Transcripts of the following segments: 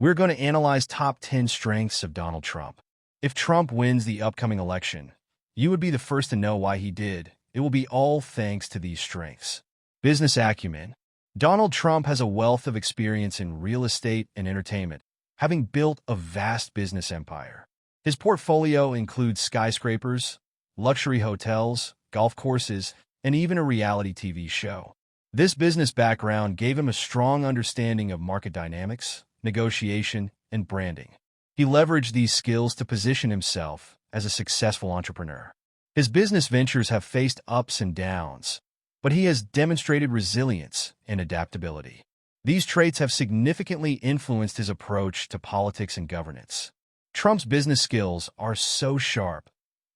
We're going to analyze top 10 strengths of Donald Trump. If Trump wins the upcoming election, you would be the first to know why he did. It will be all thanks to these strengths. Business acumen. Donald Trump has a wealth of experience in real estate and entertainment, having built a vast business empire. His portfolio includes skyscrapers, luxury hotels, golf courses, and even a reality TV show. This business background gave him a strong understanding of market dynamics, negotiation, and branding. He leveraged these skills to position himself as a successful entrepreneur. His business ventures have faced ups and downs, but he has demonstrated resilience and adaptability. These traits have significantly influenced his approach to politics and governance. Trump's business skills are so sharp,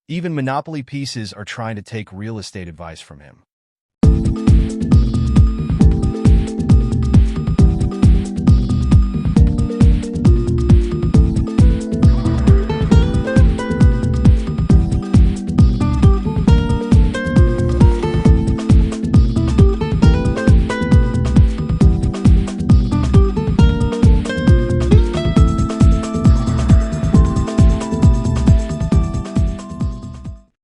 even monopoly pieces are trying to take real estate advice from him.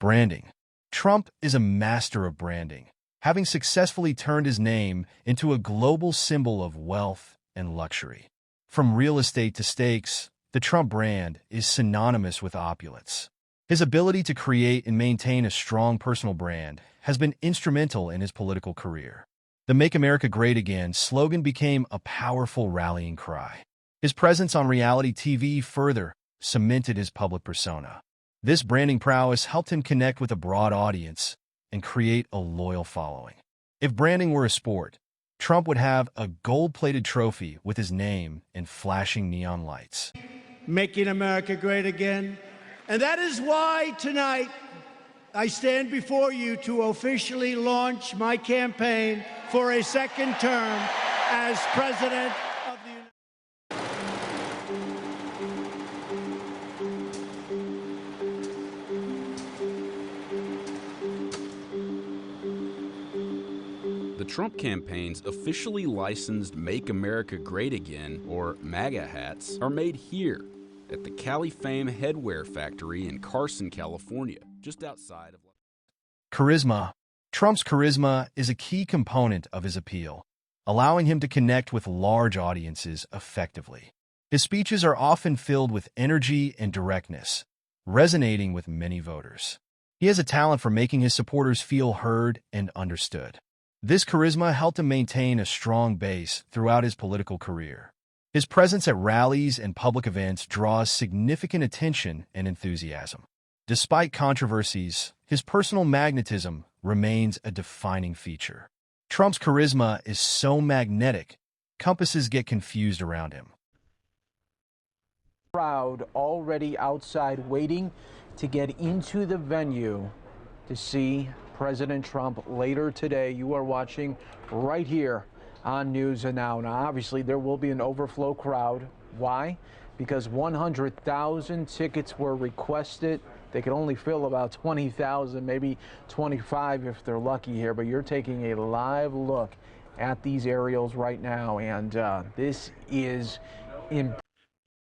Branding. Trump is a master of branding, having successfully turned his name into a global symbol of wealth and luxury. From real estate to steaks, the Trump brand is synonymous with opulence. His ability to create and maintain a strong personal brand has been instrumental in his political career. The Make America Great Again slogan became a powerful rallying cry. His presence on reality TV further cemented his public persona. This branding prowess helped him connect with a broad audience and create a loyal following. If branding were a sport, Trump would have a gold-plated trophy with his name and flashing neon lights. Making America great again. And that is why tonight I stand before you to officially launch my campaign for a second term as President of the United States. The Trump campaign's officially licensed Make America Great Again, or MAGA hats, are made here at the Cali Fame Headwear Factory in Carson, California, just outside of... Charisma. Trump's charisma is a key component of his appeal, allowing him to connect with large audiences effectively. His speeches are often filled with energy and directness, resonating with many voters. He has a talent for making his supporters feel heard and understood. This charisma helped him maintain a strong base throughout his political career. His presence at rallies and public events draws significant attention and enthusiasm. Despite controversies, his personal magnetism remains a defining feature. Trump's charisma is so magnetic, compasses get confused around him. Crowd already outside waiting to get into the venue to see President Trump later today. You are watching right here on News and Now. Now, obviously, there will be an overflow crowd. Why? Because 100,000 tickets were requested. They could only fill about 20,000, maybe 25 if they're lucky here. But you're taking a live look at these aerials right now, and this is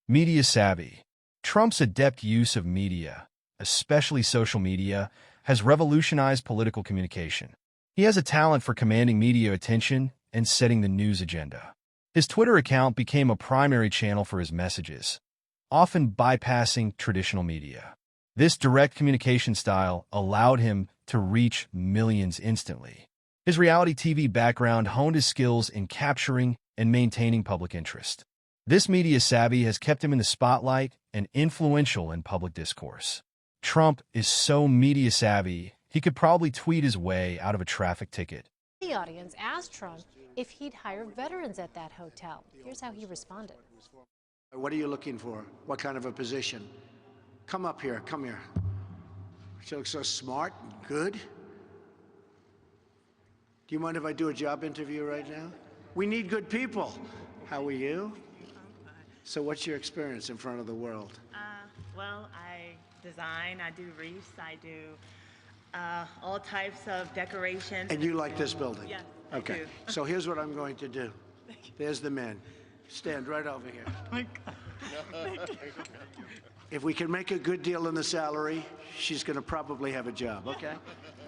Media savvy. Trump's adept use of media, especially social media, has revolutionized political communication. He has a talent for commanding media attention and setting the news agenda. His Twitter account became a primary channel for his messages, often bypassing traditional media. This direct communication style allowed him to reach millions instantly. His reality TV background honed his skills in capturing and maintaining public interest. This media savvy has kept him in the spotlight and influential in public discourse. Trump is so media savvy, he could probably tweet his way out of a traffic ticket. The audience asked Trump if he'd hire veterans at that hotel. Here's how he responded. What are you looking for? What kind of a position? Come up here, come here. She looks so smart and good. Do you mind if I do a job interview right now? We need good people. How are you? So what's your experience in front of the world? Well, I design, I do wreaths, I do all types of decorations. And you like this building? Yes, okay. I do. So here's what I'm going to do. There's the men. Stand right over here. If we can make a good deal on the salary, she's going to probably have a job, okay?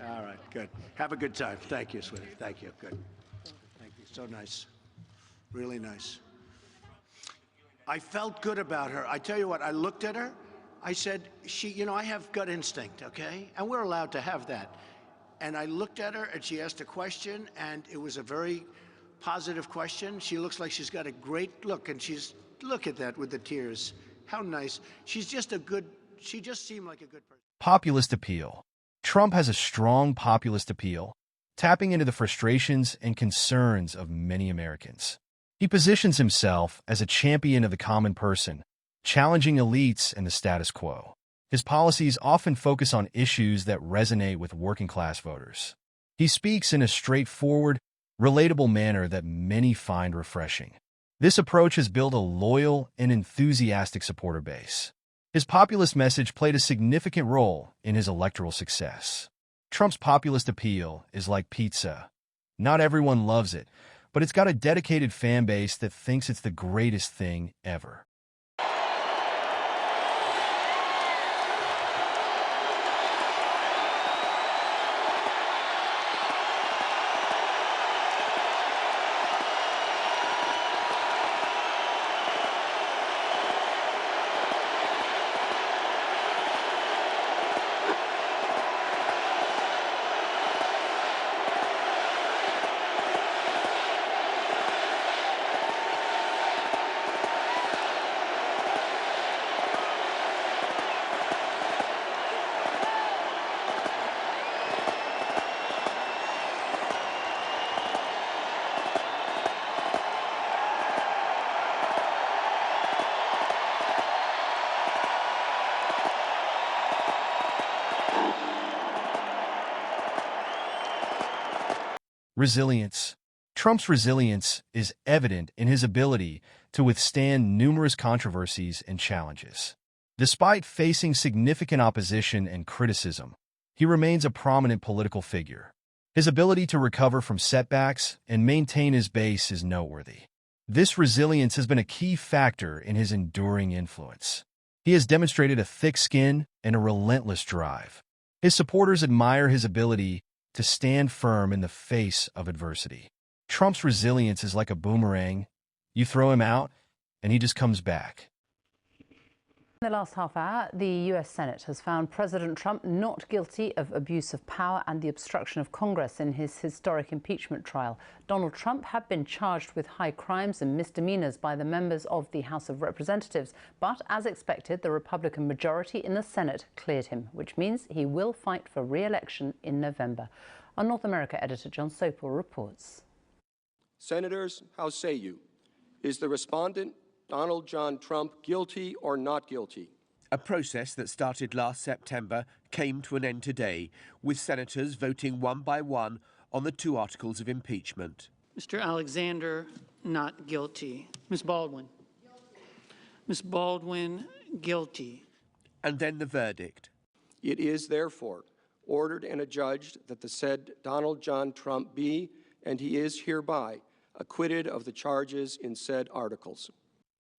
All right, good. Have a good time. Thank you, sweetie. Thank you. Good. Thank you. So nice. Really nice. I felt good about her. I tell you what, I looked at her. I said, I have gut instinct, okay? And we're allowed to have that. And I looked at her, and she asked a question, and it was a very positive question. She looks like she's got a great look, and look at that with the tears. How nice. She just seemed like a good person. Populist appeal. Trump has a strong populist appeal, tapping into the frustrations and concerns of many Americans. He positions himself as a champion of the common person, challenging elites and the status quo. His policies often focus on issues that resonate with working-class voters. He speaks in a straightforward, relatable manner that many find refreshing. This approach has built a loyal and enthusiastic supporter base. His populist message played a significant role in his electoral success. Trump's populist appeal is like pizza. Not everyone loves it, but it's got a dedicated fan base that thinks it's the greatest thing ever. Resilience. Trump's resilience is evident in his ability to withstand numerous controversies and challenges. Despite facing significant opposition and criticism, he remains a prominent political figure. His ability to recover from setbacks and maintain his base is noteworthy. This resilience has been a key factor in his enduring influence. He has demonstrated a thick skin and a relentless drive. His supporters admire his ability to stand firm in the face of adversity. Trump's resilience is like a boomerang. You throw him out, and he just comes back. In the last half hour, the US Senate has found President Trump not guilty of abuse of power and the obstruction of Congress in his historic impeachment trial. Donald Trump had been charged with high crimes and misdemeanors by the members of the House of Representatives. But as expected, the Republican majority in the Senate cleared him, which means he will fight for re-election in November. Our North America editor John Sopel reports. Senators, how say you? Is the respondent, Donald John Trump, guilty or not guilty? A process that started last September came to an end today, with senators voting one by one on the two articles of impeachment. Mr. Alexander, not guilty. Ms. Baldwin? Guilty. Ms. Baldwin, guilty. And then the verdict. It is, therefore, ordered and adjudged that the said Donald John Trump be, and he is hereby, acquitted of the charges in said articles.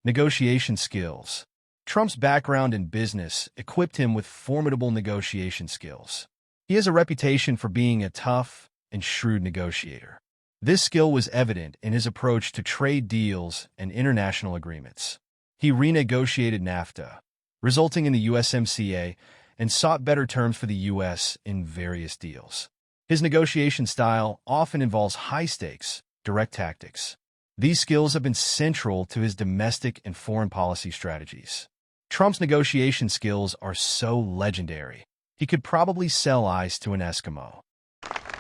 Negotiation skills. Trump's background in business equipped him with formidable negotiation skills. He has a reputation for being a tough and shrewd negotiator. This skill was evident in his approach to trade deals and international agreements. He renegotiated NAFTA, resulting in the USMCA, and sought better terms for the U.S. in various deals. His negotiation style often involves high-stakes, direct tactics. These skills have been central to his domestic and foreign policy strategies. Trump's negotiation skills are so legendary, he could probably sell ice to an Eskimo.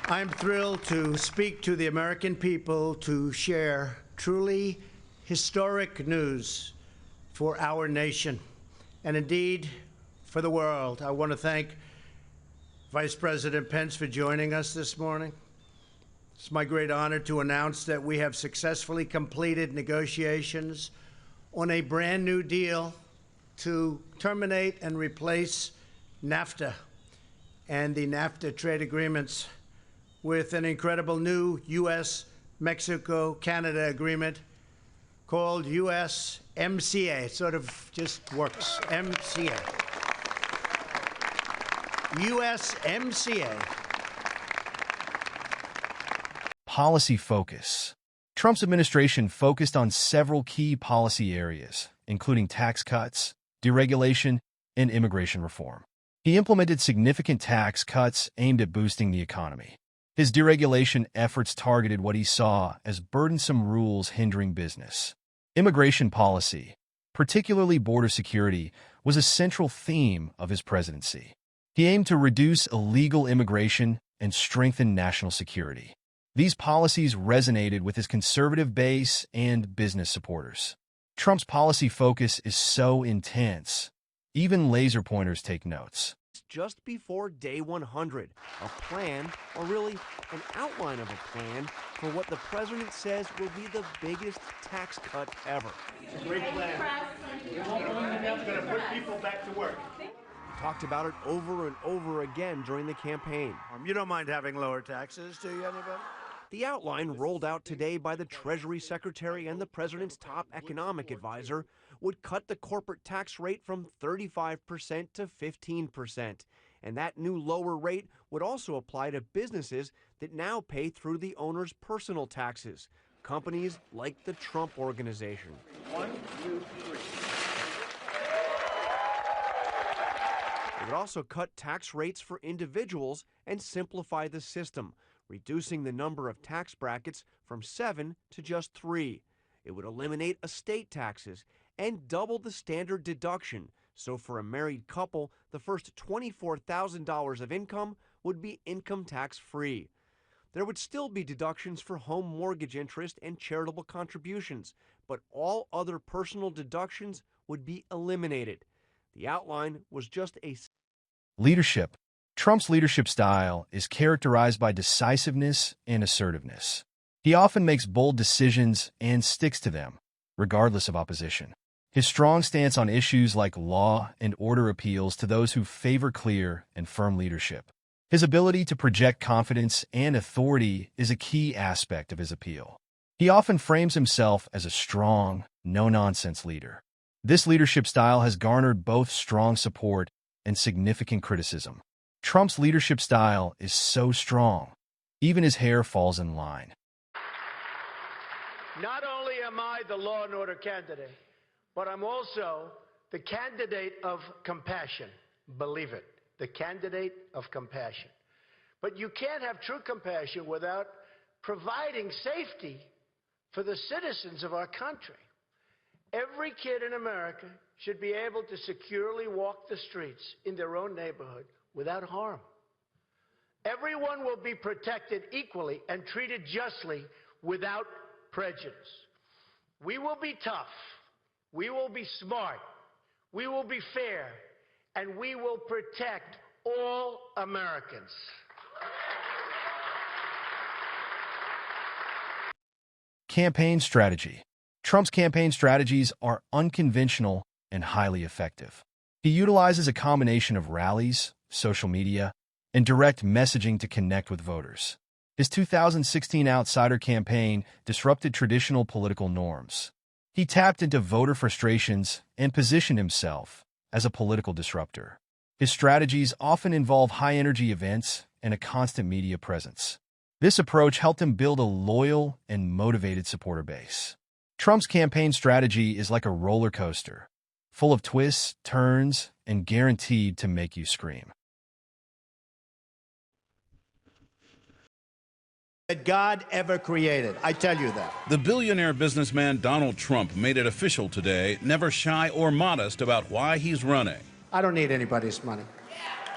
I'm thrilled to speak to the American people to share truly historic news for our nation and indeed for the world. I want to thank Vice President Pence for joining us this morning. It's my great honor to announce that we have successfully completed negotiations on a brand new deal to terminate and replace NAFTA and the NAFTA trade agreements with an incredible new U.S.-Mexico-Canada agreement called USMCA. It sort of just works. MCA. USMCA. Policy focus. Trump's administration focused on several key policy areas, including tax cuts, deregulation, and immigration reform. He implemented significant tax cuts aimed at boosting the economy. His deregulation efforts targeted what he saw as burdensome rules hindering business. Immigration policy, particularly border security, was a central theme of his presidency. He aimed to reduce illegal immigration and strengthen national security. These policies resonated with his conservative base and business supporters. Trump's policy focus is so intense, even laser pointers take notes. Just before day 100, a plan, or really an outline of a plan, for what the president says will be the biggest tax cut ever. It's a great plan. It's going to put people back to work. He talked about it over and over again during the campaign. You don't mind having lower taxes, do you, anybody? The outline rolled out today by the Treasury Secretary and the president's top economic advisor would cut the corporate tax rate from 35% to 15%. And that new lower rate would also apply to businesses that now pay through the owner's personal taxes, companies like the Trump Organization. 1, 2, 3. It would also cut tax rates for individuals and simplify the system, reducing the number of tax brackets from 7 to just 3. It would eliminate estate taxes and double the standard deduction, so for a married couple, the first $24,000 of income would be income tax-free. There would still be deductions for home mortgage interest and charitable contributions, but all other personal deductions would be eliminated. The outline was just a... Leadership. Trump's leadership style is characterized by decisiveness and assertiveness. He often makes bold decisions and sticks to them, regardless of opposition. His strong stance on issues like law and order appeals to those who favor clear and firm leadership. His ability to project confidence and authority is a key aspect of his appeal. He often frames himself as a strong, no-nonsense leader. This leadership style has garnered both strong support and significant criticism. Trump's leadership style is so strong, even his hair falls in line. Not only am I the law and order candidate, but I'm also the candidate of compassion. Believe it, the candidate of compassion. But you can't have true compassion without providing safety for the citizens of our country. Every kid in America should be able to securely walk the streets in their own neighborhood without harm. Everyone will be protected equally and treated justly without prejudice. We will be tough. We will be smart. We will be fair. And we will protect all Americans. Campaign strategy. Trump's campaign strategies are unconventional and highly effective. He utilizes a combination of rallies, social media, and direct messaging to connect with voters. His 2016 Outsider campaign disrupted traditional political norms. He tapped into voter frustrations and positioned himself as a political disruptor. His strategies often involve high-energy events and a constant media presence. This approach helped him build a loyal and motivated supporter base. Trump's campaign strategy is like a roller coaster, full of twists, turns, and guaranteed to make you scream. That God ever created. I tell you that. The billionaire businessman Donald Trump made it official today, never shy or modest about why he's running. I don't need anybody's money.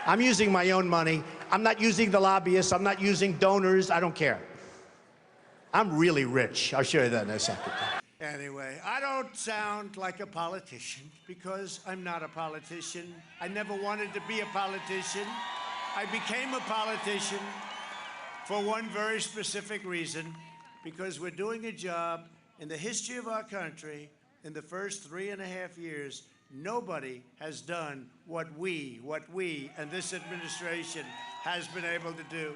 I'm using my own money. I'm not using the lobbyists. I'm not using donors. I don't care. I'm really rich. I'll show you that in a second. Anyway, I don't sound like a politician because I'm not a politician. I never wanted to be a politician. I became a politician for one very specific reason, because we're doing a job in the history of our country. In the first 3.5 years, nobody has done what we and this administration has been able to do.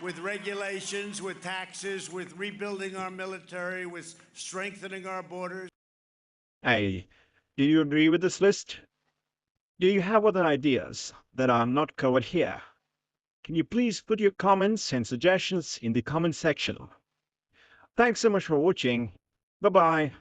with regulations, with taxes, with rebuilding our military, with strengthening our borders. Hey, do you agree with this list? Do you have other ideas that are not covered here? Can you please put your comments and suggestions in the comment section? Thanks so much for watching. Bye-bye.